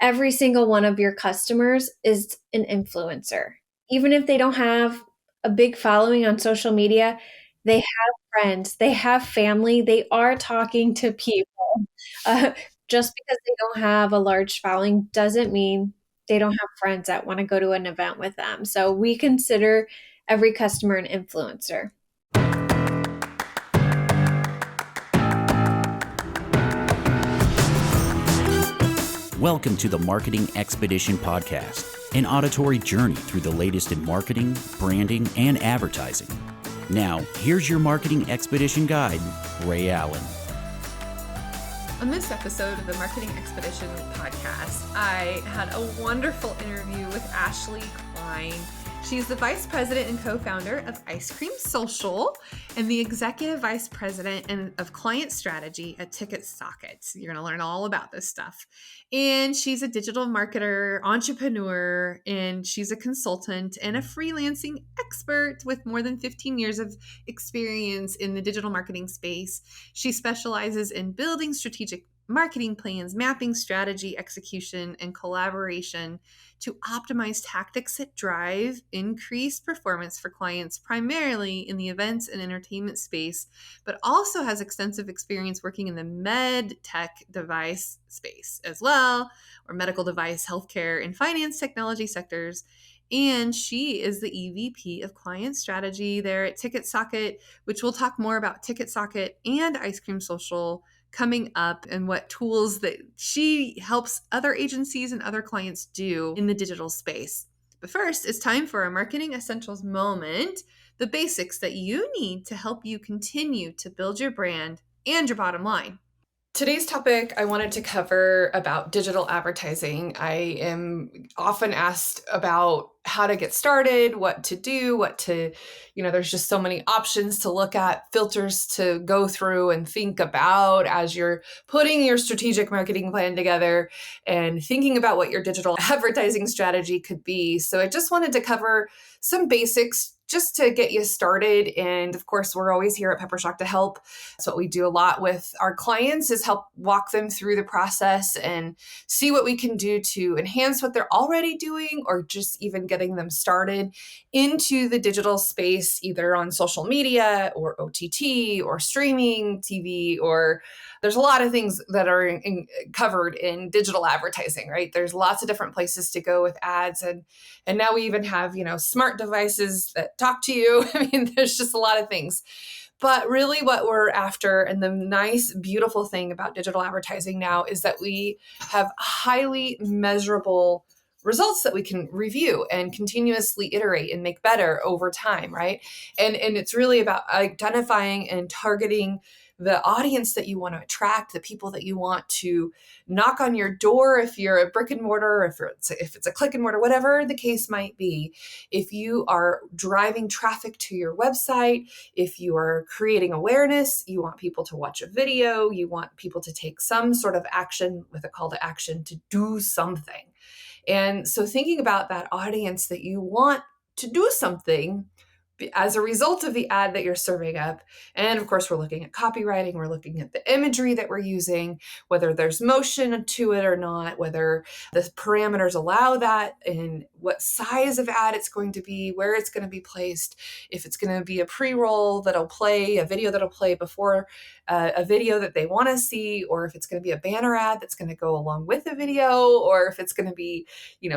every single one of your customers is an influencer. Even if they don't have a big following on social media, they have friends, they have family, they are talking to people. Uh, just because they don't have a large following doesn't mean they don't have friends that want to go to an event with them. So we consider every customer an influencer. Welcome to the Marketing Expedition Podcast, an auditory journey through the latest in marketing, branding, and advertising. Now, here's your Marketing Expedition guide, Ray Allen. On this episode of the Marketing Expedition podcast, I had a wonderful interview with Ashley Cline. She's the Vice President and co-founder of Ice Cream Social and the Executive Vice President of Client Strategy at Kitcaster. You're going to learn all about this stuff. And she's a digital marketer, entrepreneur, and she's a consultant and a freelancing expert with more than 15 years of experience in the digital marketing space. She specializes in building strategic marketing plans, mapping strategy, execution, and collaboration to optimize tactics that drive increased performance for clients, primarily in the events and entertainment space, but also has extensive experience working in the med tech device space as well, or medical device, healthcare, and finance technology sectors. And she is the EVP of Client Strategy there at Kitcaster, which we'll talk more about Kitcaster and Ice Cream Social coming up and what tools that she helps other agencies and other clients do in the digital space. But first, it's time for our Marketing Essentials moment, the basics that you need to help you continue to build your brand and your bottom line. Today's topic I wanted to cover about digital advertising. I am often asked about how to get started, what to do, there's just so many options to look at, filters to go through and think about as you're putting your strategic marketing plan together and thinking about what your digital advertising strategy could be. So I just wanted to cover some basics just to get you started. And of course, we're always here at Peppershock to help. That's what we do a lot with our clients, is help walk them through the process and see what we can do to enhance what they're already doing, or just even getting them started into the digital space, either on social media or OTT or streaming TV, or there's a lot of things that are covered in digital advertising, right? There's lots of different places to go with ads. And now we even have, smart devices that talk to you. I mean, there's just a lot of things. But really what we're after, and the nice, beautiful thing about digital advertising now, is that we have highly measurable results that we can review and continuously iterate and make better over time, right? And it's really about identifying and targeting the audience that you want to attract, the people that you want to knock on your door if you're a brick and mortar, if it's a click and mortar, whatever the case might be. If you are driving traffic to your website, if you are creating awareness, you want people to watch a video, you want people to take some sort of action with a call to action to do something. And so thinking about that audience that you want to do something as a result of the ad that you're serving up. And of course, we're looking at copywriting, we're looking at the imagery that we're using, whether there's motion to it or not, whether the parameters allow that, and what size of ad it's going to be, where it's going to be placed, if it's going to be a pre-roll that'll play, a video that'll play before a video that they want to see, or if it's going to be a banner ad that's going to go along with the video, or if it's going to be,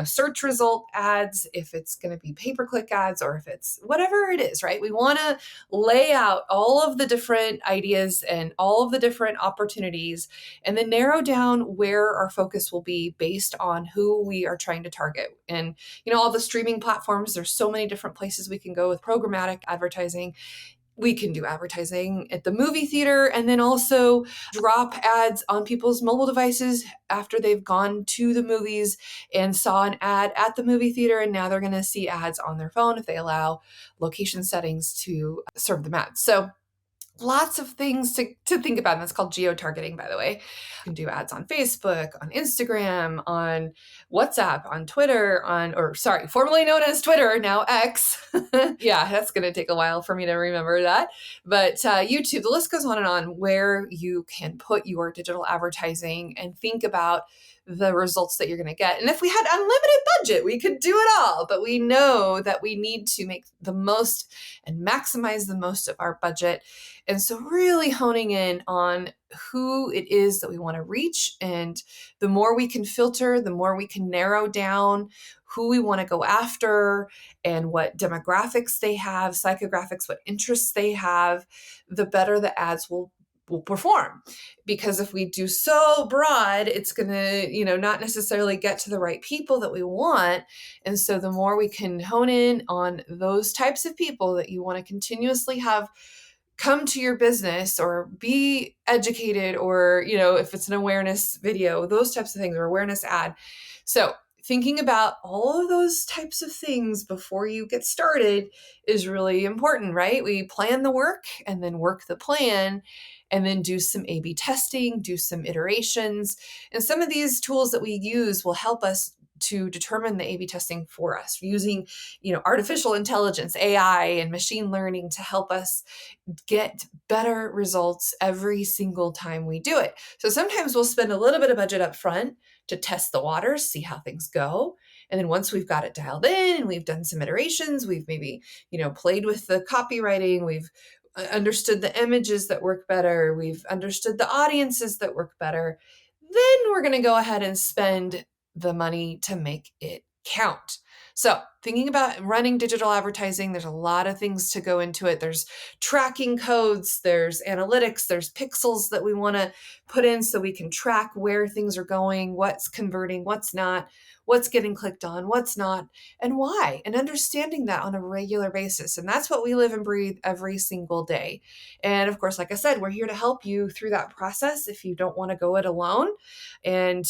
search result ads, if it's going to be pay-per-click ads, or if it's whatever it is, right? We want to lay out all of the different ideas and all of the different opportunities, and then narrow down where our focus will be based on who we are trying to target. And, all the streaming platforms, there's so many different places we can go with programmatic advertising. We can do advertising at the movie theater, and then also drop ads on people's mobile devices after they've gone to the movies and saw an ad at the movie theater, and now they're going to see ads on their phone if they allow location settings to serve them ads. So lots of things to think about. And that's called geo-targeting, by the way. You can do ads on Facebook, on Instagram, on WhatsApp, on Twitter, formerly known as Twitter, now X. Yeah, that's going to take a while for me to remember that. But YouTube, the list goes on and on, where you can put your digital advertising and think about the results that you're going to get. And if we had unlimited budget, we could do it all, but we know that we need to make the most and maximize the most of our budget. And so really honing in on who it is that we want to reach. And the more we can filter, the more we can narrow down who we want to go after and what demographics they have, psychographics, what interests they have, the better the ads will perform. Because if we do so broad, it's going to, not necessarily get to the right people that we want. And so the more we can hone in on those types of people that you want to continuously have come to your business or be educated, or, if it's an awareness video, those types of things, or awareness ad. So thinking about all of those types of things before you get started is really important, right? We plan the work and then work the plan, and then do some A/B testing, do some iterations. And some of these tools that we use will help us to determine the A/B testing for us using, artificial intelligence, AI, and machine learning to help us get better results every single time we do it. So sometimes we'll spend a little bit of budget up front to test the waters, see how things go. And then once we've got it dialed in and we've done some iterations, we've maybe, played with the copywriting, we've understood the images that work better, we've understood the audiences that work better, then we're going to go ahead and spend the money to make it count. So thinking about running digital advertising, there's a lot of things to go into it. There's tracking codes, there's analytics, there's pixels that we want to put in so we can track where things are going, what's converting, what's not, what's getting clicked on, what's not, and why, and understanding that on a regular basis. And that's what we live and breathe every single day. And of course, like I said, we're here to help you through that process if you don't want to go it alone. And,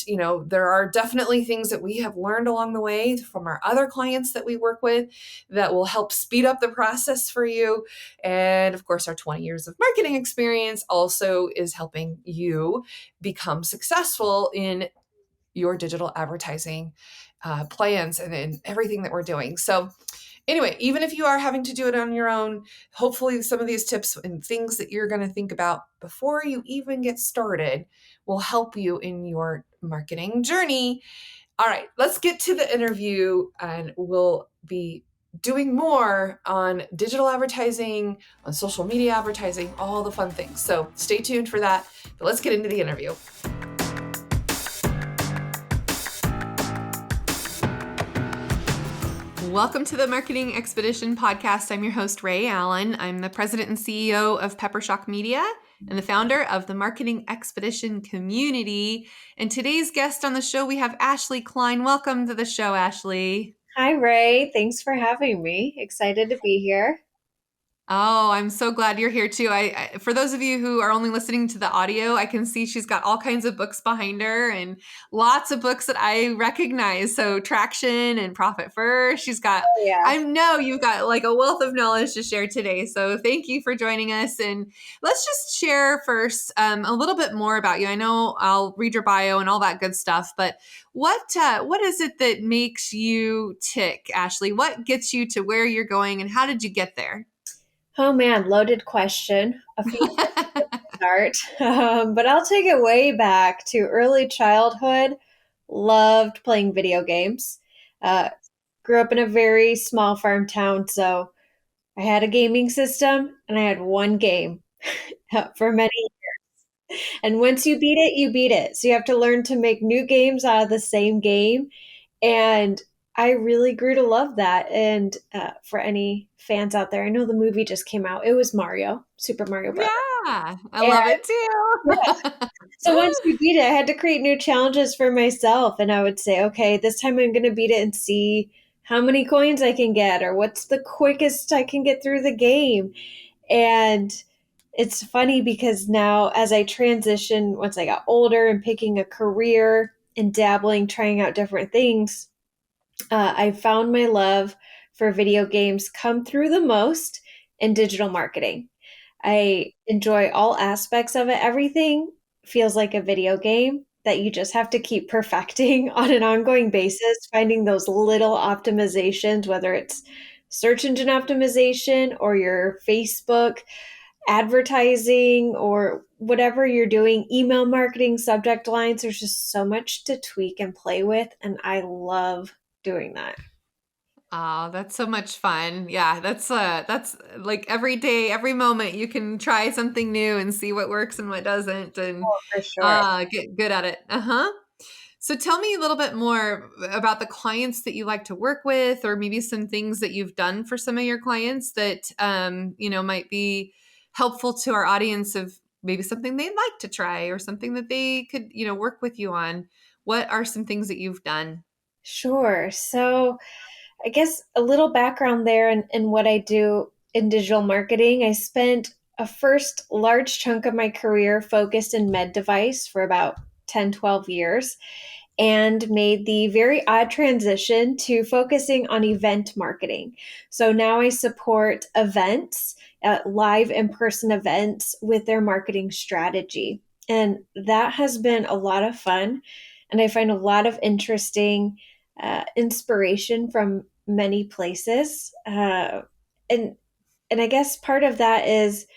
there are definitely things that we have learned along the way from our other clients that we work with that will help speed up the process for you. And of course, our 20 years of marketing experience also is helping you become successful in your digital advertising plans and everything that we're doing. So anyway, even if you are having to do it on your own, hopefully some of these tips and things that you're going to think about before you even get started will help you in your marketing journey. All right, let's get to the interview, and we'll be doing more on digital advertising, on social media advertising, all the fun things. So stay tuned for that, but let's get into the interview. Welcome to the Marketing Expedition podcast. I'm your host, Ray Allen. I'm the president and CEO of Peppershock Media and the founder of the Marketing Expedition community. And today's guest on the show, we have Ashley Cline. Welcome to the show, Ashley. Hi, Ray. Thanks for having me. Excited to be here. Oh, I'm so glad you're here too. I for those of you who are only listening to the audio, I can see she's got all kinds of books behind her and lots of books that I recognize. So Traction and Profit First. She's got, Yeah. I know you've got like a wealth of knowledge to share today. So thank you for joining us. And let's just share first a little bit more about you. I know I'll read your bio and all that good stuff, but what is it that makes you tick, Ashley? What gets you to where you're going, and how did you get there? Oh man, loaded question. A few places to start, but I'll take it way back to early childhood. Loved playing video games. Uh, Grew up in a very small farm town, so I had a gaming system and I had one game for many years. And once you beat it, you beat it. So you have to learn to make new games out of the same game. And I really grew to love that. And for any fans out there, I know the movie just came out. It was Mario, Super Mario Bros. Yeah, I And love it yeah, too. so once you beat it, I had to create new challenges for myself. And I would say, okay, this time I'm going to beat it and see how many coins I can get, or what's the quickest I can get through the game. And it's funny because now, as I transition, once I got older and picking a career and dabbling, trying out different things, I found my love for video games come through the most in digital marketing. I enjoy all aspects of it. Everything feels like a video game that you just have to keep perfecting on an ongoing basis, finding those little optimizations, whether it's search engine optimization or your Facebook advertising or whatever you're doing, email marketing, subject lines, there's just so much to tweak and play with. And I love doing that. Oh, that's so much fun. Yeah, that's like every day, every moment you can try something new and see what works and what doesn't and Oh, for sure. get good at it. Uh-huh. So tell me a little bit more about the clients that you like to work with, or maybe some things that you've done for some of your clients that might be helpful to our audience of maybe something they'd like to try or something that they could, work with you on. What are some things that you've done? Sure. So I guess a little background there in what I do in digital marketing. I spent a first large chunk of my career focused in med device for about 10, 12 years and made the very odd transition to focusing on event marketing. So now I support events, live in person events with their marketing strategy. And that has been a lot of fun. And I find a lot of interesting inspiration from many places. And and I guess part of that is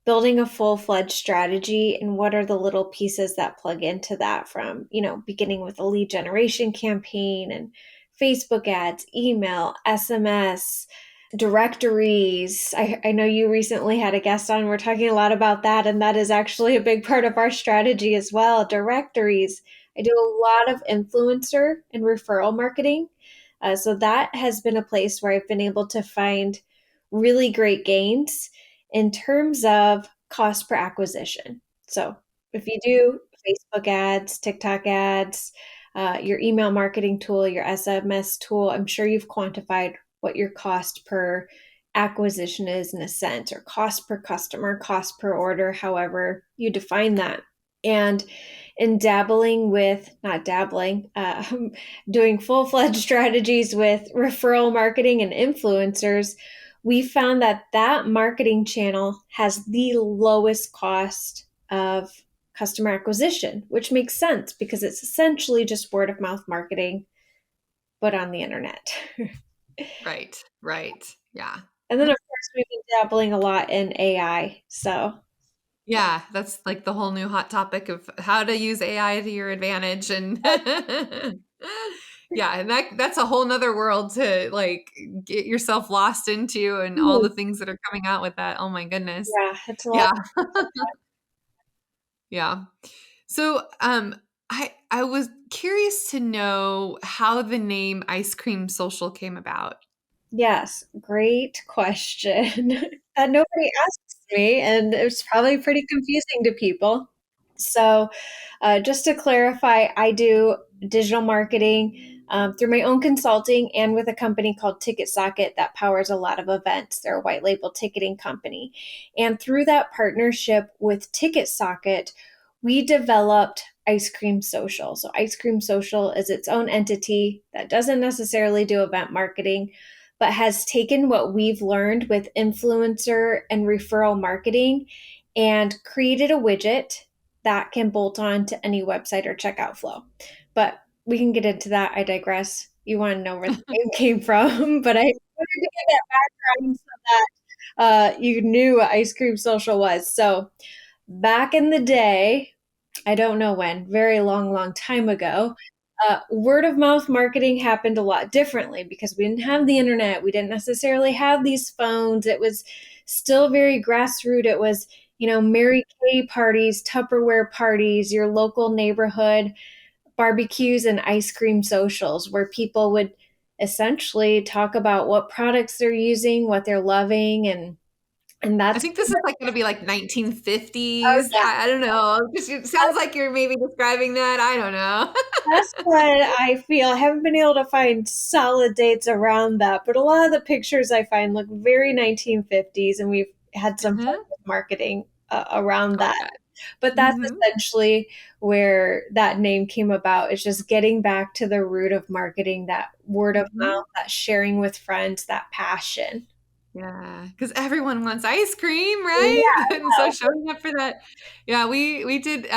building a full-fledged strategy and what are the little pieces that plug into that from, beginning with a lead generation campaign and Facebook ads, email, SMS, directories. I know you recently had a guest on. We're talking a lot about that, and that is actually a big part of our strategy as well. Directories. I do a lot of influencer and referral marketing. So that has been a place where I've been able to find really great gains in terms of cost per acquisition. So if you do Facebook ads, TikTok ads, your email marketing tool, your SMS tool, I'm sure you've quantified what your cost per acquisition is in a sense, or cost per customer, cost per order, however you define that. And in dabbling with, not dabbling, doing full fledged strategies with referral marketing and influencers, we found that that marketing channel has the lowest cost of customer acquisition, which makes sense because it's essentially just word of mouth marketing, but on the internet. Right, right. Yeah. And then, of course, we've been dabbling a lot in AI. So, Yeah, that's like the whole new hot topic of how to use AI to your advantage and yeah, and that's a whole nother world to like get yourself lost into and all the things that are coming out with that. Oh my goodness. yeah, it's a lot. Yeah. Yeah. So, I was curious to know how the name Ice Cream Social came about. Yes, great question that nobody asks me, and it's probably pretty confusing to people. So, just to clarify, I do digital marketing through my own consulting and with a company called Ticket Socket that powers a lot of events. They're a white label ticketing company. And through that partnership with Ticket Socket, we developed Ice Cream Social. So, Ice Cream Social is its own entity that doesn't necessarily do event marketing, but has taken what we've learned with influencer and referral marketing and created a widget that can bolt on to any website or checkout flow. But we can get into that. I digress. You want to know where the name came from, but I wanted to get that background so that you knew what Ice Cream Social was. So back in the day, I don't know when, very long, long time ago, word of mouth marketing happened a lot differently because we didn't have the internet. We didn't necessarily have these phones. It was still very grassroots. It was, Mary Kay parties, Tupperware parties, your local neighborhood barbecues and ice cream socials where people would essentially talk about what products they're using, what they're loving, and I that's think this is like going to be like oh 1950s. yeah, I don't know. It sounds like you're maybe describing that. I don't know. that's what I feel. I haven't been able to find solid dates around that, but a lot of the pictures I find look very 1950s, and we've had some fun Mhm. with marketing around Oh, I that. bet. But that's Mhm. essentially where that name came about. It's just getting back to the root of marketing, that word of Mhm. mouth, that sharing with friends, that passion. Yeah, because everyone wants ice cream, right? Yeah, And so showing up for that. Yeah, we did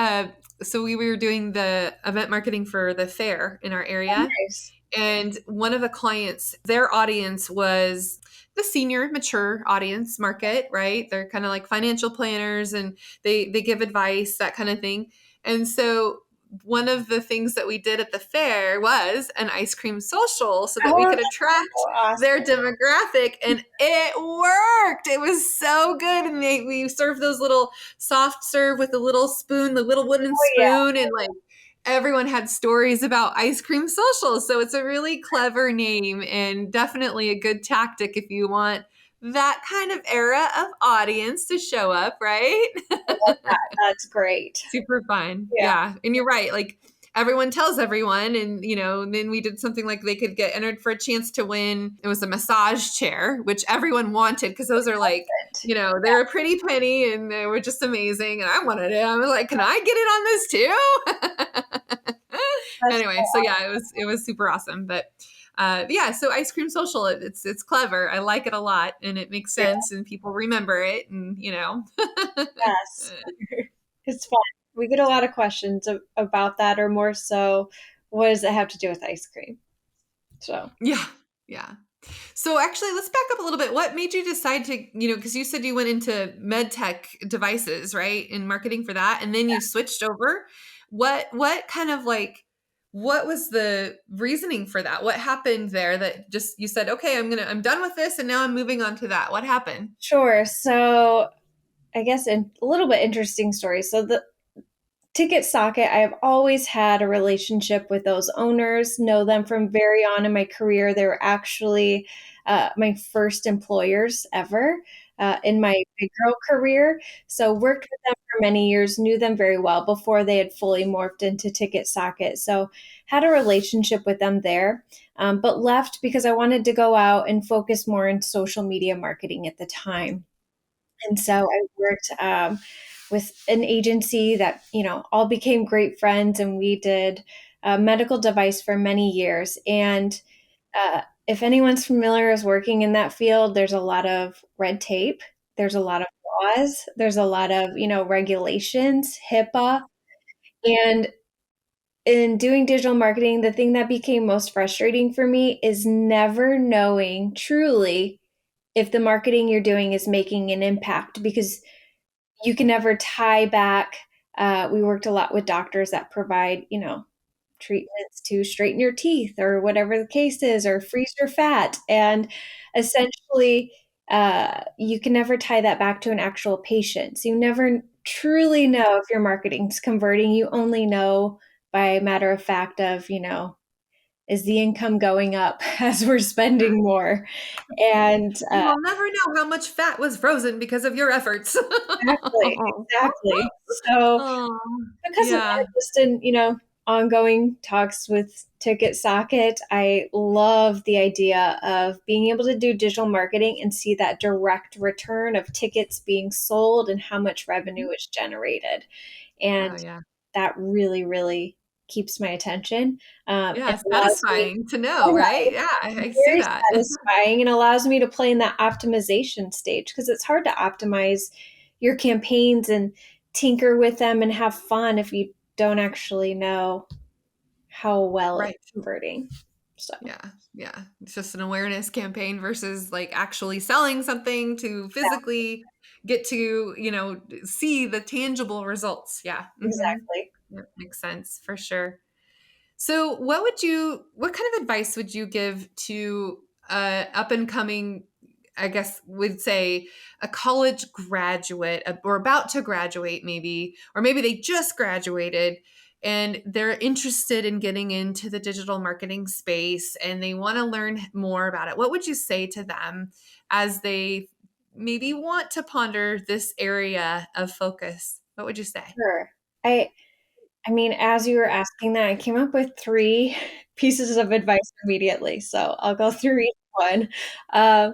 so we were doing the event marketing for the fair in our area. nice. And one of the clients, their audience was the senior, mature audience market, right? They're kind of like financial planners and they give advice, that kind of thing. And so one of the things that we did at the fair was an ice cream social so that we Oh, could that's attract so awesome. their demographic, and it worked. It was so good. And we served those little soft serve with a little spoon, the little wooden Oh, yeah. spoon, and like everyone had stories about ice cream socials. So it's a really clever name and definitely a good tactic if you want that kind of era of audience to show up, right? I love that. That's great. Super fun. Yeah. Yeah. And you're right. Like everyone tells everyone. And, and then we did something like they could get entered for a chance to win. It was a massage chair, which everyone wanted because those are like, they're a pretty penny and they were just amazing. And I wanted it. I was like, can I get it on this too? That's Anyway, so yeah, it was super awesome. But yeah, so ice cream social, it's clever. I like it a lot and it makes yeah, sense and people remember it and yes. It's fun. We get a lot of questions about that, or more so, what does it have to do with ice cream? So, yeah, yeah. So actually, let's back up a little bit. What made you decide to, because you said you went into med tech devices, right? In marketing for that, and then you switched over. What kind of like what was the reasoning for that? What happened there that just you said, okay, I'm done with this and now I'm moving on to that. What happened? sure. So, I guess a little bit interesting story. So, the Ticket Socket, I have always had a relationship with those owners, know them from very on in my career. They were actually my first employers ever in my big girl career. So worked with them for many years, knew them very well before they had fully morphed into Ticket Socket. So had a relationship with them there, but left because I wanted to go out and focus more on social media marketing at the time. And so I worked with an agency that, all became great friends, and we did a medical device for many years. And if anyone's familiar with working in that field, there's a lot of red tape, there's a lot of laws, there's a lot of, regulations, HIPAA. And in doing digital marketing, the thing that became most frustrating for me is never knowing truly if the marketing you're doing is making an impact, because you can never tie back. We worked a lot with doctors that provide, treatments to straighten your teeth or whatever the case is, or freeze your fat. And essentially, you can never tie that back to an actual patient. So you never truly know if your marketing's converting. You only know by matter of fact of, is the income going up as we're spending more? And You'll never know how much fat was frozen because of your efforts. exactly, exactly. So Oh, because of that, yeah. just in, ongoing talks with Ticket Socket, I love the idea of being able to do digital marketing and see that direct return of tickets being sold and how much revenue is generated. Oh, And yeah. that really, really keeps my attention. Yeah, It it's allows me, satisfying to know, right? Yeah, I see very that. satisfying, and allows me to play in that optimization stage, because it's hard to optimize your campaigns and tinker with them and have fun if you don't actually know how well it's Right. converting. So, Yeah. Yeah. It's just an awareness campaign versus like actually selling something to yeah, physically get to, see the tangible results. Yeah. exactly. That makes sense for sure. So, what kind of advice would you give to up and coming, I guess, would say a college graduate or about to graduate, maybe, or maybe they just graduated and they're interested in getting into the digital marketing space and they want to learn more about it? What would you say to them as they maybe want to ponder this area of focus? What would you say? Sure. I I mean, as you were asking that, I came up with 3 pieces of advice immediately, so I'll go through each one. Uh,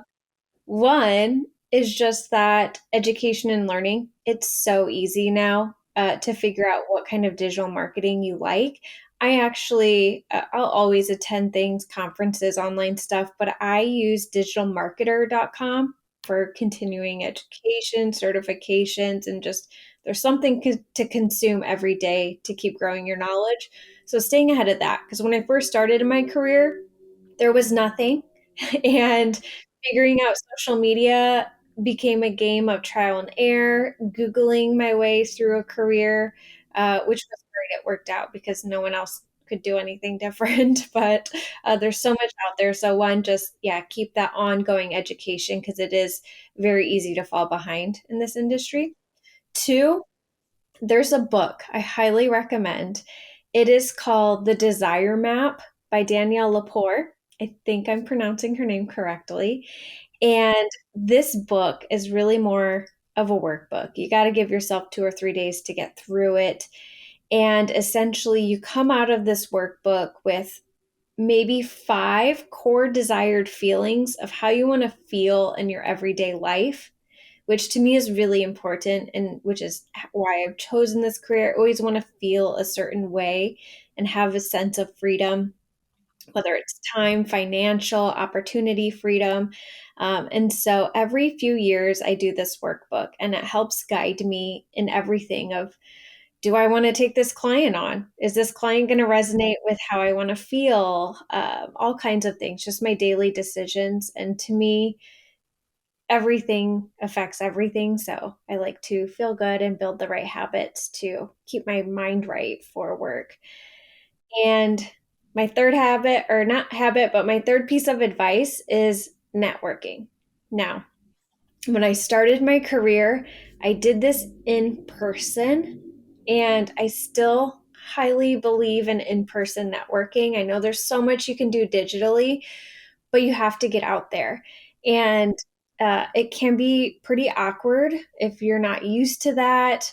One is just that education and learning, it's so easy now, to figure out what kind of digital marketing you like. I actually, I'll always attend things, conferences, online stuff, but I use digitalmarketer.com. for continuing education, certifications, and just there's something to consume every day to keep growing your knowledge. So staying ahead of that, because when I first started in my career, there was nothing. And figuring out social media became a game of trial and error, Googling my way through a career, which was great. It worked out because no one else could do anything different. But there's so much out there. So, one, just, yeah, keep that ongoing education because it is very easy to fall behind in this industry. Two, there's a book I highly recommend. It is called The Desire Map by Danielle Lepore. I think I'm pronouncing her name correctly. And this book is really more of a workbook. You got to give yourself 2 or 3 days to get through it. And essentially, you come out of this workbook with maybe 5 core desired feelings of how you want to feel in your everyday life, which to me is really important and which is why I've chosen this career. I always want to feel a certain way and have a sense of freedom, whether it's time, financial, opportunity, freedom. And so every few years, I do this workbook and it helps guide me in everything of, do I want to take this client on? Is this client going to resonate with how I want to feel? All kinds of things, just my daily decisions. And to me, everything affects everything. So I like to feel good and build the right habits to keep my mind right for work. And my third habit, or not habit, but my third piece of advice is networking. Now, when I started my career, I did this in person, and I still highly believe in person networking. I know there's so much you can do digitally, but you have to get out there. And it can be pretty awkward if you're not used to that,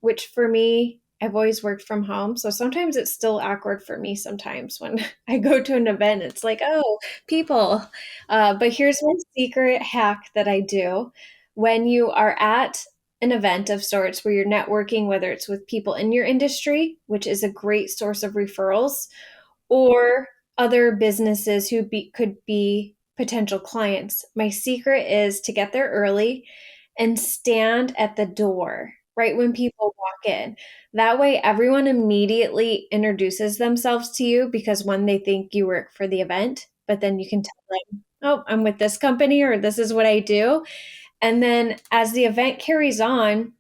which for me, I've always worked from home. So sometimes it's still awkward for me sometimes when I go to an event, it's like, oh, people. But here's one secret hack that I do. When you are at an event of sorts where you're networking, whether it's with people in your industry, which is a great source of referrals, or other businesses who could be potential clients. My secret is to get there early and stand at the door right when people walk in. That way, everyone immediately introduces themselves to you because when they think you work for the event, but then you can tell them, oh, I'm with this company or this is what I do. And then as the event carries on,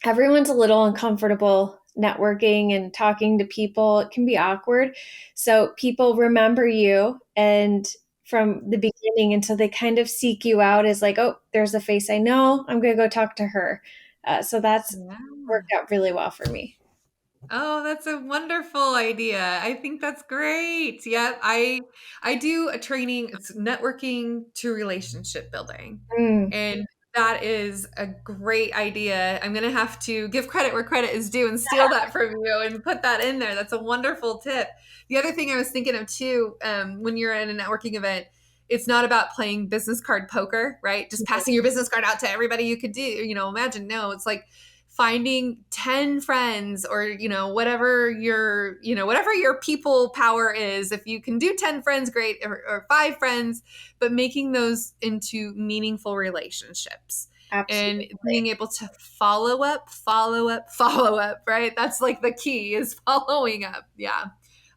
everyone's a little uncomfortable networking and talking to people. It can be awkward. So people remember you and from the beginning until they kind of seek you out as like, oh, there's a face I know. I'm going to go talk to her. So that's Yeah. worked out really well for me. Oh, that's a wonderful idea. I think that's great. Yep, I do a training, it's networking to relationship building. Mm, And that is a great idea. I'm going to have to give credit where credit is due and steal that from you and put that in there. That's a wonderful tip. The other thing I was thinking of too, when you're at a networking event, it's not about playing business card poker, right? Just passing your business card out to everybody you could do. Imagine, no, it's like finding 10 friends or whatever your people power is. If you can do 10 friends, great, or 5 friends, but making those into meaningful relationships and absolutely. being able to follow up, right? That's like the key, is following up. Yeah,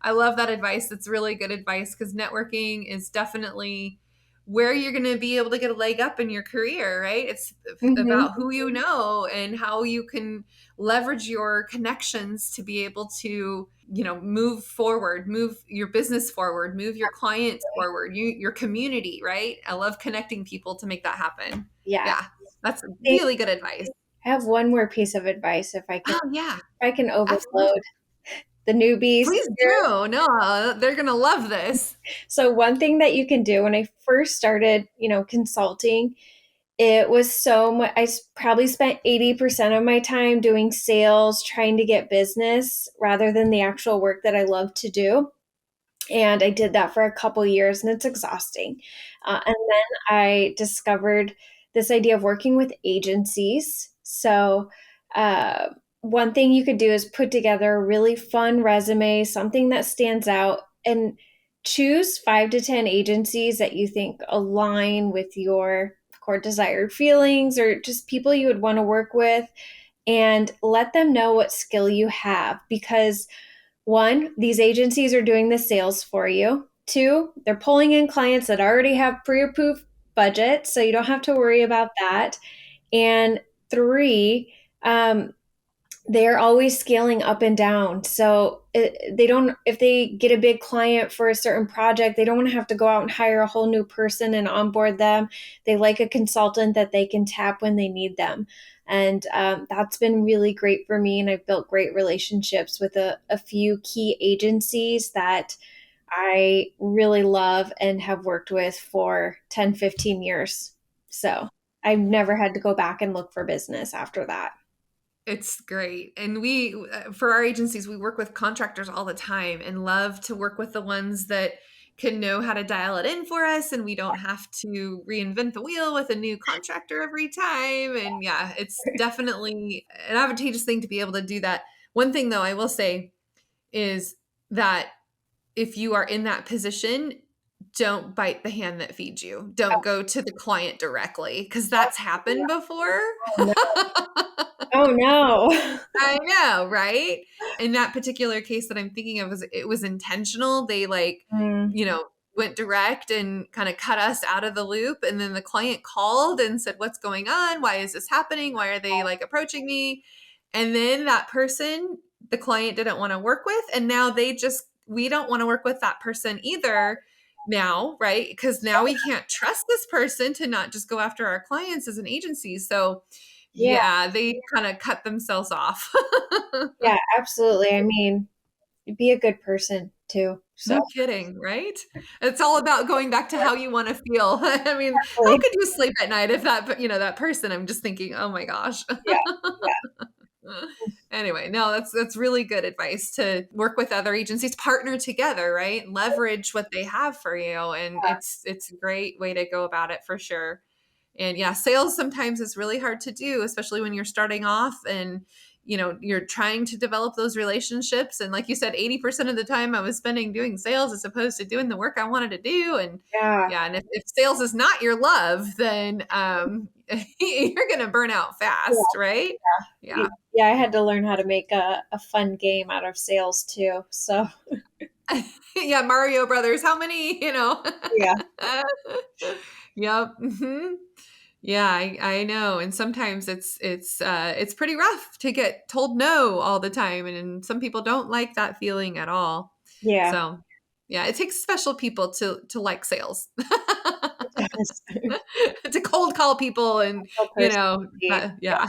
I love that advice. That's really good advice, because networking is definitely where you're going to be able to get a leg up in your career, right? It's Mhm. about who you know and how you can leverage your connections to be able to, move forward, move your business forward, move your clients forward, your community, right? I love connecting people to make that happen. Yeah. Yeah, that's Thank- really good advice. I have one more piece of advice if I can Oh, yeah, overload absolutely. the newbies Please here. do. No, they're going to love this. So one thing that you can do when I first started, consulting, it was so much. Probably spent 80% of my time doing sales, trying to get business rather than the actual work that I love to do. And I did that for a couple years and it's exhausting. And then I discovered this idea of working with agencies. So, uh, one thing you could do is put together a really fun resume, something that stands out, and choose 5 to 10 agencies that you think align with your core desired feelings or just people you would want to work with, and let them know what skill you have. Because one, these agencies are doing the sales for you. Two, they're pulling in clients that already have pre-approved budgets, so you don't have to worry about that. And three, they're always scaling up and down. So they don't, if they get a big client for a certain project, they don't want to have to go out and hire a whole new person and onboard them. They like a consultant that they can tap when they need them. And that's been really great for me. And I've built great relationships with a few key agencies that I really love and have worked with for 10, 15 years. So I've never had to go back and look for business after that. It's great. And we, for our agencies, we work with contractors all the time and love to work with the ones that can know how to dial it in for us. And we don't have to reinvent the wheel with a new contractor every time. And yeah, it's definitely an advantageous thing to be able to do that. One thing though, I will say is that if you are in that position, don't bite the hand that feeds you. Don't go to the client directly because that's happened before. Oh no. Oh no. I know, right? In that particular case that I'm thinking of, it was intentional. They Mm, went direct and kind of cut us out of the loop. And then the client called and said, "What's going on? Why is this happening? Why are they approaching me?" And then that person, the client didn't want to work with. And now we don't want to work with that person either now, right? Because now we can't trust this person to not just go after our clients as an agency. So yeah, yeah, they kind of cut themselves off. yeah, absolutely. I mean, be a good person too. So No kidding, right? It's all about going back to how you want to feel. I mean, how exactly. could you sleep at night if that person, I'm just thinking, oh my gosh. Yeah, yeah, Anyway, no, that's really good advice to work with other agencies, partner together, right? Leverage what they have for you. And it's a great way to go about it for sure. And yeah, sales sometimes is really hard to do, especially when you're starting off and you're trying to develop those relationships. And like you said, 80% of the time I was spending doing sales as opposed to doing the work I wanted to do. And yeah, yeah, and if sales is not your love, then you're gonna burn out yeah, fast, right? Yeah. yeah. I had to learn how to make a fun game out of sales too. So Yeah, Mario Brothers, how many, yeah, Yep. Yeah, I know. And sometimes it's pretty rough to get told no all the time. And some people don't like that feeling at all. yeah. So yeah, it takes special people to like sales. It does. To cold call people and Real personality. yeah.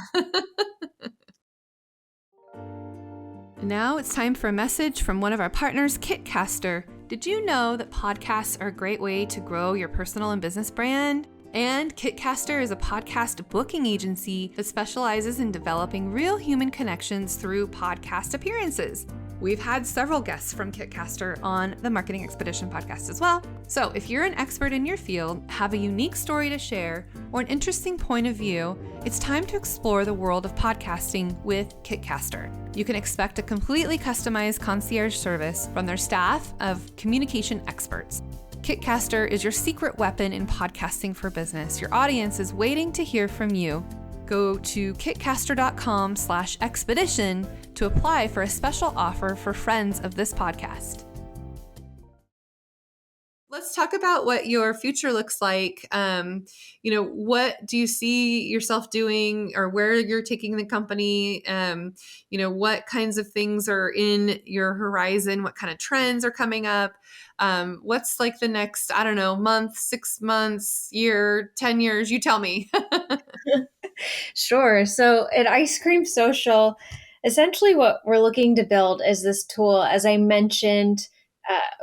Now it's time for a message from one of our partners, Kitcaster. Did you know that podcasts are a great way to grow your personal and business brand? And Kitcaster is a podcast booking agency that specializes in developing real human connections through podcast appearances. We've had several guests from Kitcaster on the Marketing Expedition podcast as well. So if you're an expert in your field, have a unique story to share, or an interesting point of view, it's time to explore the world of podcasting with Kitcaster. You can expect a completely customized concierge service from their staff of communication experts. Kitcaster is your secret weapon in podcasting for business. Your audience is waiting to hear from you. Go to kitcaster.com/expedition to apply for a special offer for friends of this podcast. Let's talk about what your future looks like. What do you see yourself doing, or where you're taking the company? What kinds of things are in your horizon? What kind of trends are coming up? What's like the next, I don't know, month, 6 months, year, 10 years? You tell me. Sure. So at Ice Cream Social, essentially what we're looking to build is this tool. As I mentioned,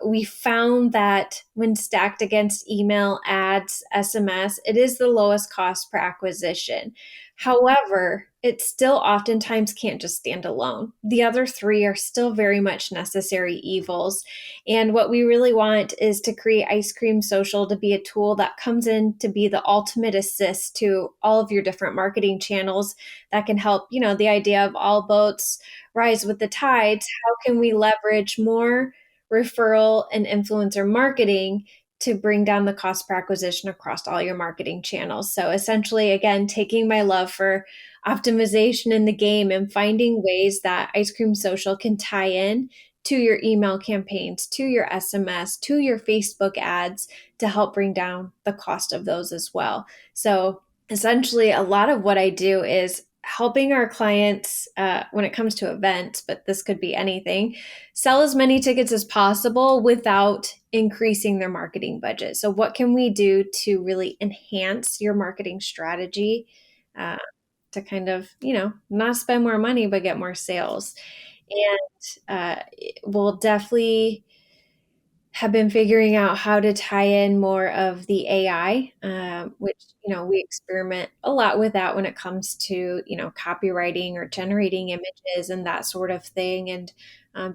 we found that when stacked against email, ads, SMS, it is the lowest cost per acquisition. However, it still oftentimes can't just stand alone. The other three are still very much necessary evils. And what we really want is to create Ice Cream Social to be a tool that comes in to be the ultimate assist to all of your different marketing channels that can help, the idea of all boats rise with the tides. How can we leverage more referral and influencer marketing to bring down the cost per acquisition across all your marketing channels. So essentially, again, taking my love for optimization in the game and finding ways that Ice Cream Social can tie in to your email campaigns, to your SMS, to your Facebook ads to help bring down the cost of those as well. So essentially, a lot of what I do is helping our clients when it comes to events, but this could be anything, sell as many tickets as possible without increasing their marketing budget. So, what can we do to really enhance your marketing strategy uh, to kind of, not spend more money, but get more sales? And we'll definitely have been figuring out how to tie in more of the AI, which, we experiment a lot with that when it comes to, copywriting or generating images and that sort of thing. And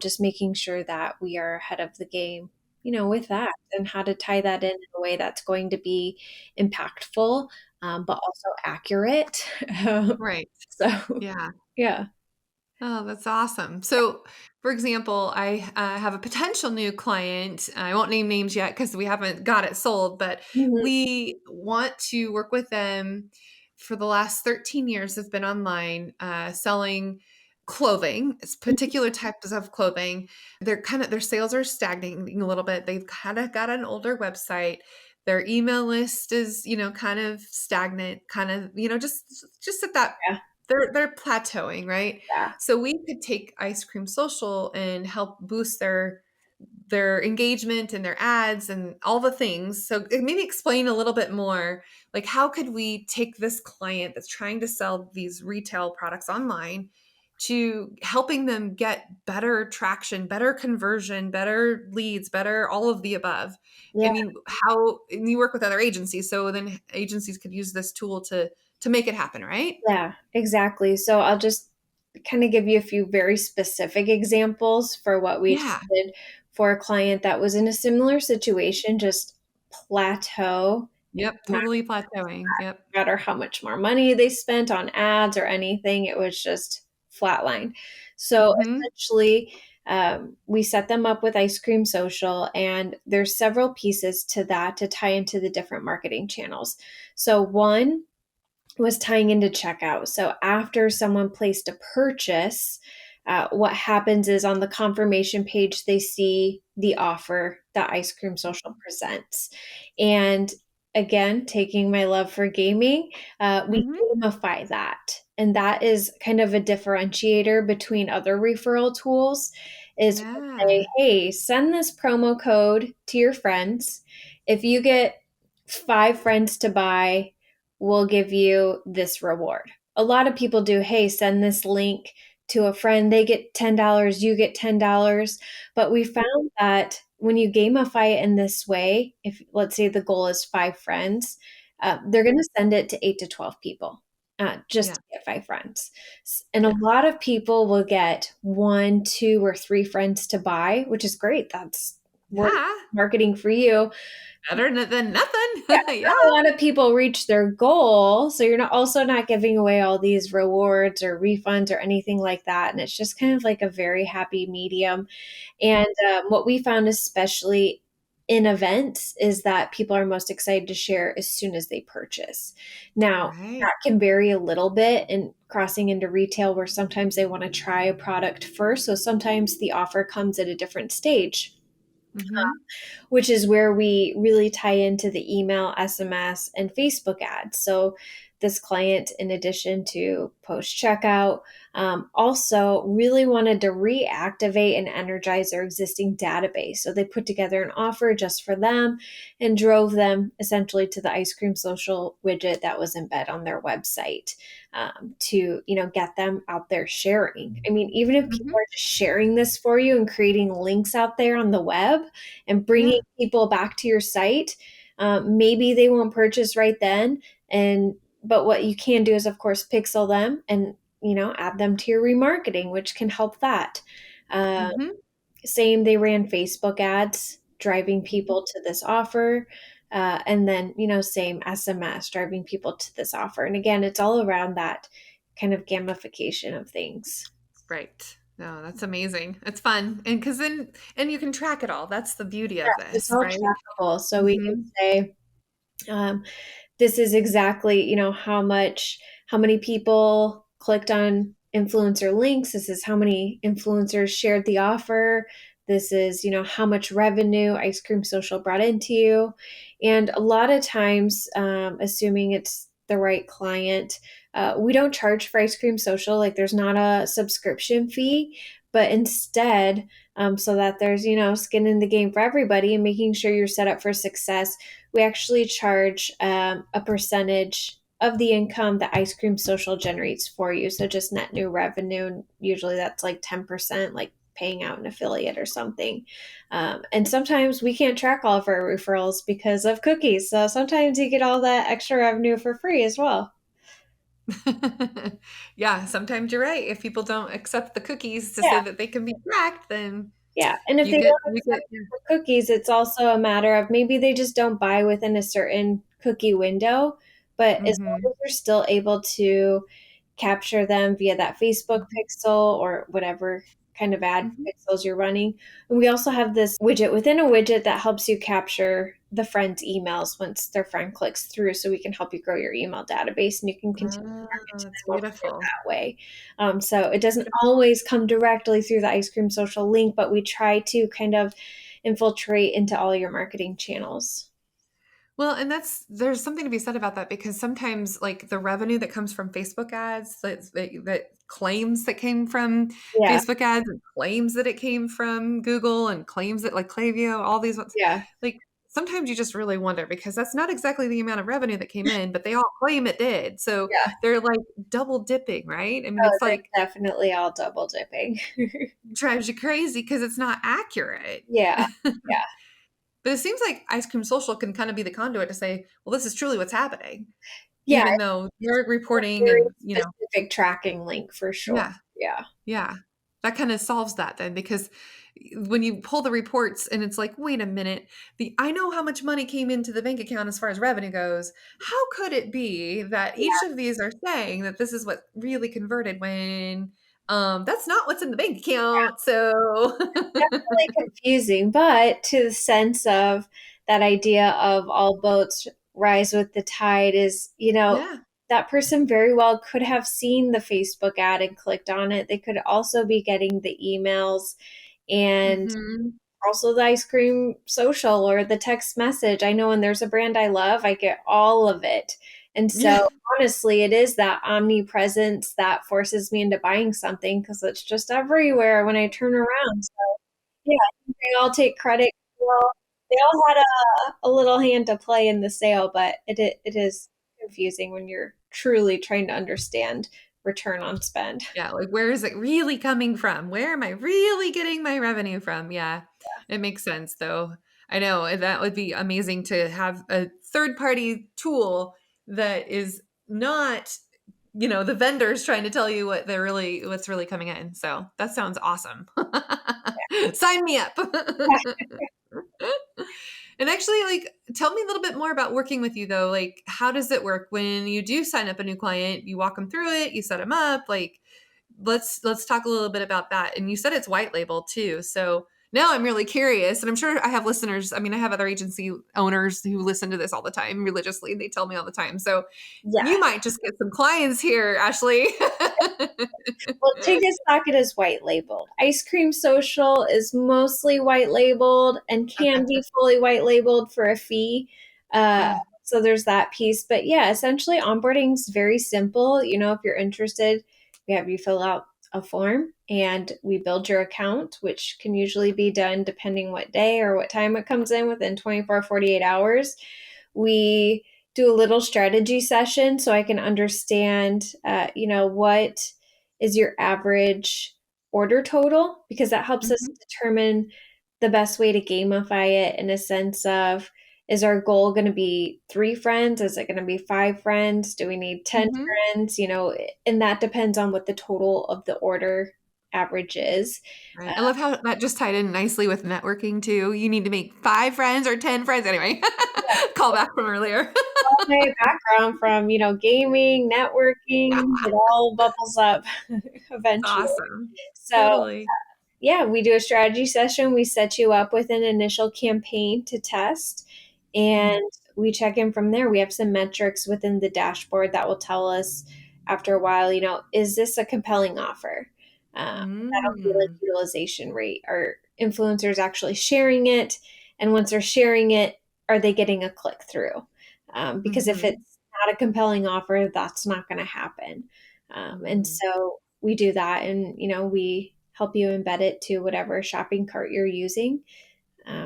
just making sure that we are ahead of the game, with that and how to tie that in a way that's going to be impactful, but also accurate. Right. So, Yeah. yeah. Oh, that's awesome. So, for example, I have a potential new client. I won't name names yet because we haven't got it sold, but Mhm. we want to work with them. For the last 13 years, have been online selling clothing. It's particular types of clothing. Their sales are stagnating a little bit. They've kind of got an older website. Their email list is, kind of stagnant, kind of, just at that Yeah. they're plateauing, right? Yeah. So we could take Ice Cream Social and help boost their engagement and their ads and all the things. So maybe explain a little bit more, like how could we take this client that's trying to sell these retail products online to helping them get better traction, better conversion, better leads, better all of the above. I Yeah. mean, how and you work with other agencies, so then agencies could use this tool to make it happen, right? Yeah, exactly. So I'll just kind of give you a few very specific examples for what we Yeah. did for a client that was in a similar situation, just plateau, Yep, not totally plateauing. Yep. matter how much more money they spent on ads or anything, it was just flatline. So Mhm. essentially, we set them up with Ice Cream Social, and there's several pieces to that to tie into the different marketing channels. So one was tying into checkout. So after someone placed a purchase, what happens is on the confirmation page, they see the offer that Ice Cream Social presents. And again, taking my love for gaming, we Mhm. gamify that. And that is kind of a differentiator between other referral tools is we'll say, Yeah. hey, send this promo code to your friends. If you get 5 friends to buy, we'll give you this reward. A lot of people do, hey, send this link to a friend, they get $10, you get $10. But we found that when you gamify it in this way, if let's say the goal is 5 friends, they're going to send it to 8 to 12 people. Just Yeah. to get 5 friends. And a Yeah. lot of people will get 1, 2, or 3 friends to buy, which is great. That's work Yeah. marketing for you. Better than nothing. Yeah, Yeah. not a lot of people reach their goal, so you're not giving away all these rewards or refunds or anything like that, and it's just kind of like a very happy medium. And what we found, especially in events, is that people are most excited to share as soon as they purchase. Now, Right. that can vary a little bit in crossing into retail, where sometimes they want to try a product first, so sometimes the offer comes at a different stage, Mhm. which is where we really tie into the email, SMS, and Facebook ads. So, this client, in addition to post checkout, also really wanted to reactivate and energize their existing database. So, they put together an offer just for them and drove them essentially to the Ice Cream Social widget that was embedded on their website, to get them out there sharing. I mean, even if people Mhm. are just sharing this for you and creating links out there on the web and Yeah. bringing people back to your site, maybe they won't purchase right then, and but what you can do is, of course, pixel them and add them to your remarketing, which can help that. uh, Mhm. Same, they ran Facebook ads driving Mhm. people to this offer, and then same SMS driving people to this offer. And again, it's all around that kind of gamification of things. Right. No, that's amazing. It's fun. And because then, and you can track it all. That's the beauty of It's this, all right? trackable. So we can Mm-hmm. say, um, this is exactly, how many people clicked on influencer links. This is how many influencers shared the offer. This is, how much revenue Ice Cream Social brought into you. And a lot of times, assuming it's the right client, we don't charge for Ice Cream Social. Like there's not a subscription fee, but instead, so that there's, skin in the game for everybody and making sure you're set up for success, we actually charge a percentage of the income that Ice Cream Social generates for you. So just net new revenue. Usually that's like 10%, like paying out an affiliate or something. And sometimes we can't track all of our referrals because of cookies. So sometimes you get all that extra revenue for free as well. Yeah, sometimes you're right. If people don't accept the cookies to say Yeah. that they can be tracked, then Yeah. And if they don't you accept get the cookies, it's also a matter of maybe they just don't buy within a certain cookie window. But as long hmm as you're still able to capture them via that Facebook pixel or whatever kind of ad hmm pixels you're running. And we also have this widget within a widget that helps you capture the friend's emails once their friend clicks through. So we can help you grow your email database and you can continue to market Oh, to it's them over there beautiful. that way. So it doesn't always come directly through the Ice Cream Social link, but we try to kind of infiltrate into all your marketing channels. Well, and there's something to be said about that because sometimes like the revenue that comes from Facebook ads that claims that came from Yeah, Facebook ads and claims that it came from Google and claims that like Klaviyo, all these ones, yeah, like sometimes you just really wonder because that's not exactly the amount of revenue that came in, but they all claim it did. So yeah. they're like double dipping, right? I mean, Oh, it's they're like definitely all double dipping. drives you crazy because it's not accurate. Yeah, yeah, But it seems like Ice Cream Social can kind of be the conduit to say, well, this is truly what's happening, yeah. even though It's you're a reporting very and, specific tracking link for sure. yeah, Yeah. yeah. That kind of solves that then because when you pull the reports and it's like, wait a minute, the I know how much money came into the bank account as far as revenue goes. How could it be that each of these are saying that this is what really converted when that's not what's in the bank account. So Definitely confusing, but to the sense of that idea of all boats rise with the tide is, yeah. that person very well could have seen the Facebook ad and clicked on it. They could also be getting the emails and hmm also the Ice Cream Social or the text message. I know when there's a brand I love, I get all of it. And Yeah. so honestly, it is that omnipresence that forces me into buying something because it's just everywhere when I turn around. So yeah, I think they all take credit. Well, they all had a little hand to play in the sale, but it is confusing when you're truly trying to understand return on spend. Yeah, like where is it really coming from? Where am I really getting my revenue from? Yeah, it makes sense though. I know that would be amazing to have a third party tool that is not, the vendors trying to tell you what's really coming in. So that sounds awesome. Sign me up. And actually, like, tell me a little bit more about working with you, though. Like, how does it work when you do sign up a new client? You walk them through it, you set them up. Like, let's talk a little bit about that. And you said it's white label too, so now I'm really curious. And I'm sure I have listeners. I mean, I have other agency owners who listen to this all the time religiously. They tell me all the time. So Yeah. you might just get some clients here, Ashley. Well, Kitcaster is white labeled. Ice Cream Social is mostly white labeled and can Okay. be fully white labeled for a fee. Uh, Ah, so there's that piece. But yeah, essentially onboarding is very simple. If you're interested, we have you fill out a form and we build your account, which can usually be done depending what day or what time it comes in within 24, 48 hours. We do a little strategy session so I can understand, what is your average order total because that helps us mhm, determine the best way to gamify it in a sense of, is our goal going to be 3 friends? Is it going to be 5 friends? Do we need 10 mhm. friends? And that depends on what the total of the order average is. Right. I love how that just tied in nicely with networking too. You need to make 5 friends or 10 friends. Anyway, call back from earlier. my background from, gaming, Yeah, networking, it all bubbles up eventually. awesome. So, Totally. yeah, we do a strategy session. We set you up with an initial campaign to test, Mm. and we check in from there. We have some metrics within the dashboard that will tell us after a while, is this a compelling offer? That'll be like Mm. utilization rate. Are influencers actually sharing it? And once they're sharing it, are they getting a click through? Because if Mhm. it's not a compelling offer, that's not going to happen. And Mhm. so we do that, and we help you embed it to whatever shopping cart you're using,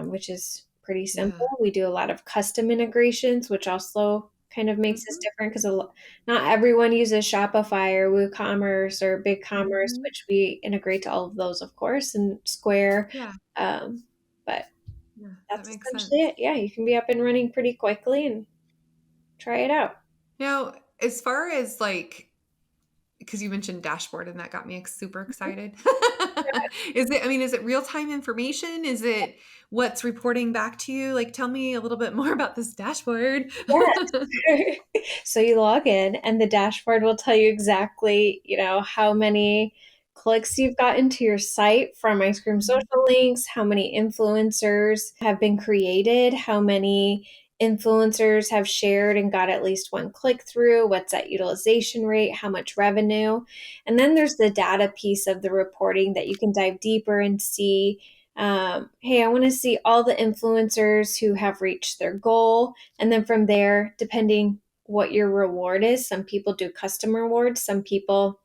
which is pretty Yeah. simple. We do a lot of custom integrations, which also kind of makes us Mhm. different because not everyone uses Shopify or WooCommerce or BigCommerce, Mhm. which we integrate to all of those, of course, and Square. Yeah. Um, but Yeah. That that's makes essentially sense. it. Yeah, you can be up and running pretty quickly and try it out. Now, as far as like, because you mentioned dashboard and that got me super excited. Is it real-time information? Is it what's reporting back to you? Like, tell me a little bit more about this dashboard. Yes. So you log in and the dashboard will tell you exactly, how many clicks you've gotten to your site from Ice Cream Mhm. Social links, how many influencers have been created, how many influencers have shared and got at least one click through, what's that utilization rate, how much revenue. And then there's the data piece of the reporting that you can dive deeper and see, hey, I want to see all the influencers who have reached their goal. And then from there, depending what your reward is, some people do custom rewards, some people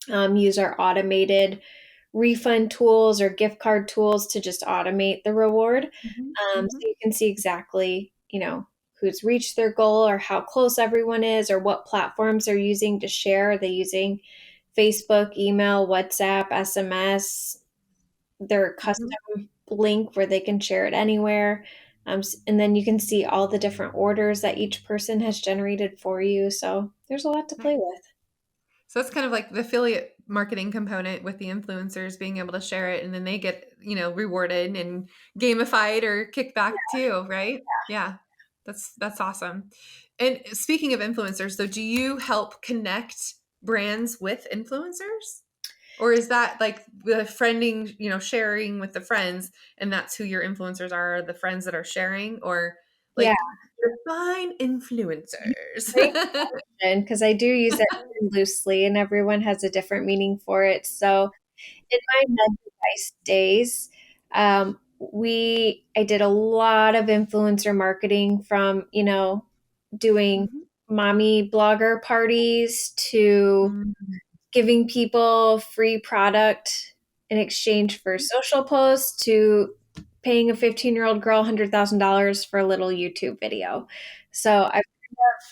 use our automated refund tools or gift card tools to just automate the reward. Mhm. So Mhm. you can see exactly, who's reached their goal or how close everyone is or what platforms they're using to share. Are they using Facebook, email, WhatsApp, SMS, their Mhm. custom link where they can share it anywhere. And then you can see all the different orders that each person has generated for you. So there's a lot to Nice. play with. So that's kind of like the affiliate marketing component with the influencers being able to share it and then they get, rewarded and gamified or kicked back too, right? Yeah. That's awesome. And speaking of influencers, so do you help connect brands with influencers? Or is that like the friending, sharing with the friends and that's who your influencers are, the friends that are sharing or Yeah, like define influencers? great question, because I do use it loosely and everyone has a different meaning for it. So in my med device days, I did a lot of influencer marketing from, doing Mhm. mommy blogger parties to Mm. giving people free product in exchange for social posts to paying a 15-year-old girl $100,000 for a little YouTube video. So I've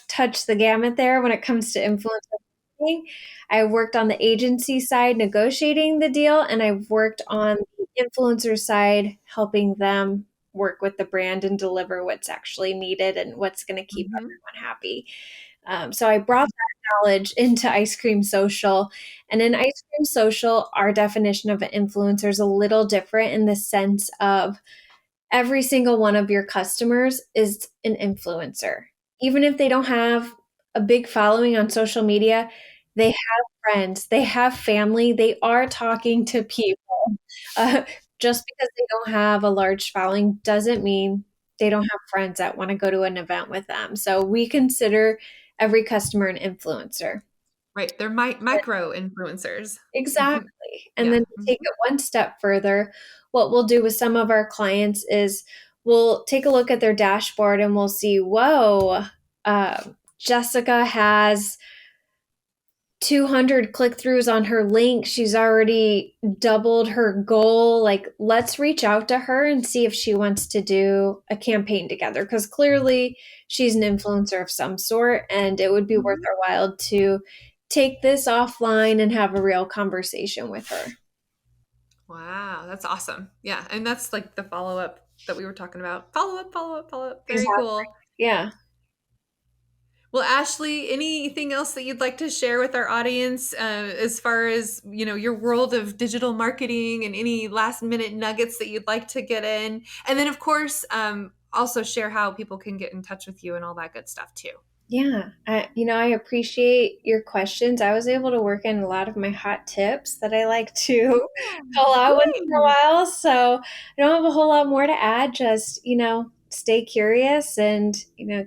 touched the gamut there when it comes to influencer marketing. I worked on the agency side negotiating the deal, and I've worked on the influencer side helping them work with the brand and deliver what's actually needed and what's going to keep Mhm. everyone happy. So I brought that knowledge into Ice Cream Social. And in Ice Cream Social, our definition of an influencer is a little different in the sense of every single one of your customers is an influencer. Even if they don't have a big following on social media, they have friends, they have family, they are talking to people. Uh, just because they don't have a large following doesn't mean they don't have friends that want to go to an event with them. So we consider every customer an influencer. Right, they're micro influencers. Exactly. And Yeah. then to Mhm. take it one step further, what we'll do with some of our clients is we'll take a look at their dashboard and we'll see, whoa, Jessica has 200 click throughs on her link. She's already doubled her goal. Like, let's reach out to her and see if she wants to do a campaign together because clearly she's an influencer of some sort, and it would be worth Mhm. our while to take this offline and have a real conversation with her. Wow, that's awesome. Yeah, and that's like the follow-up that we were talking about. Follow up, follow up, follow up. Very Exactly. cool. Yeah. Well, Ashley, anything else that you'd like to share with our audience as far as your world of digital marketing and any last minute nuggets that you'd like to get in, and then of course also share how people can get in touch with you and all that good stuff too. Yeah, I appreciate your questions. I was able to work in a lot of my hot tips that I like to Oh, call out once in a great. while. So I don't have a whole lot more to add. Just, stay curious and,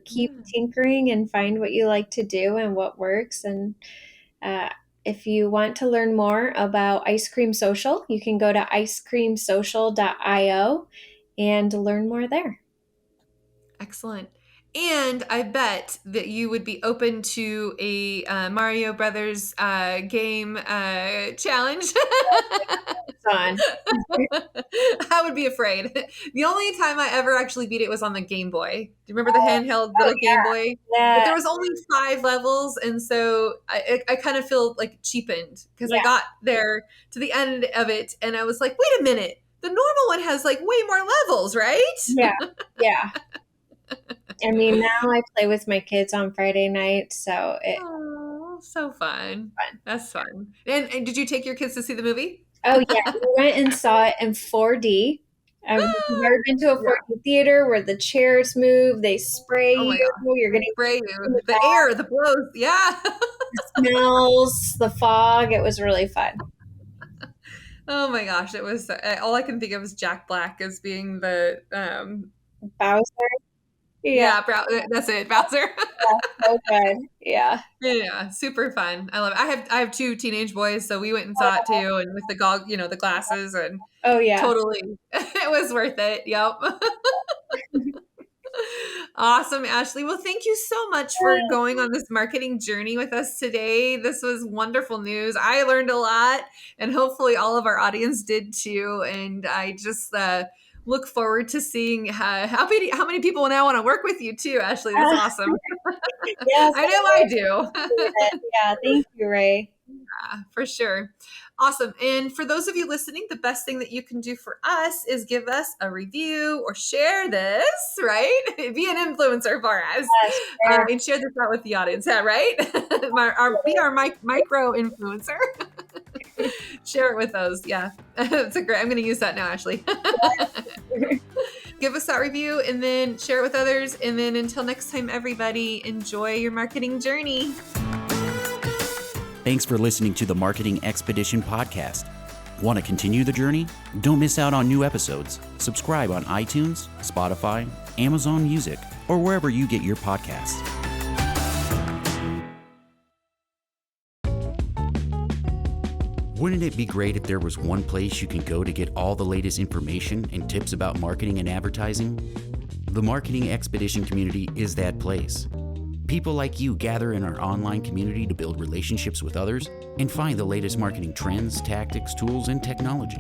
keep Yeah. tinkering and find what you like to do and what works. And uh, if you want to learn more about Ice Cream Social, you can go to icecreamsocial.io and learn more there. Excellent. And I bet that you would be open to a Mario Brothers game challenge. On. I would be afraid. The only time I ever actually beat it was on the Game Boy. Do you remember the handheld Oh, little Game Boy? But yeah. there was only 5 levels, and so I kind of feel like cheapened because I Yeah. got there to the end of it, and I was like, wait a minute, the normal one has like way more levels, right? Yeah. Yeah. I mean, now I play with my kids on Friday night, so it's Oh, so fun. fun. That's fun. And did you take your kids to see the movie? Oh yeah, we went and saw it in 4D. I've never been to a Yeah. 4D theater where the chairs move, they spray Oh my you, gosh. you're They getting spray in you. the The back, air, the blows. Yeah. the smells, the fog. It was really fun. Oh my gosh. It was all I can think of is Jack Black as being the Bowser, yeah, yeah, that's it, Bowser. yeah, so good. Yeah. Yeah, super fun. I love it. I have 2 teenage boys, so we went and saw it too, and with the glasses, and Oh yeah. totally, it was worth it. Yep. Awesome, Ashley. Well, thank you so much for going on this marketing journey with us today. This was wonderful news. I learned a lot, and hopefully, all of our audience did too. And I just look forward to seeing how many people now want to work with you too, Ashley. That's awesome. Yes, I know I do. yeah, thank you, Ray. Yeah, for sure. Awesome. And for those of you listening, the best thing that you can do for us is give us a review or share this, right? Be an influencer for us Yes, sure. and share this out with the audience, yeah, right? Be our micro influencer. Share it with those. Yeah. That's a great, I'm going to use that now, Ashley. Give us that review and then share it with others. And then until next time, everybody, enjoy your marketing journey. Thanks for listening to the Marketing Expedition podcast. Want to continue the journey? Don't miss out on new episodes. Subscribe on iTunes, Spotify, Amazon Music, or wherever you get your podcasts. Wouldn't it be great if there was one place you can go to get all the latest information and tips about marketing and advertising? The Marketing Expedition community is that place. People like you gather in our online community to build relationships with others and find the latest marketing trends, tactics, tools, and technology.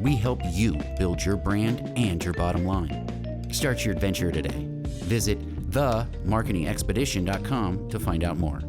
We help you build your brand and your bottom line. Start your adventure today. Visit themarketingexpedition.com to find out more.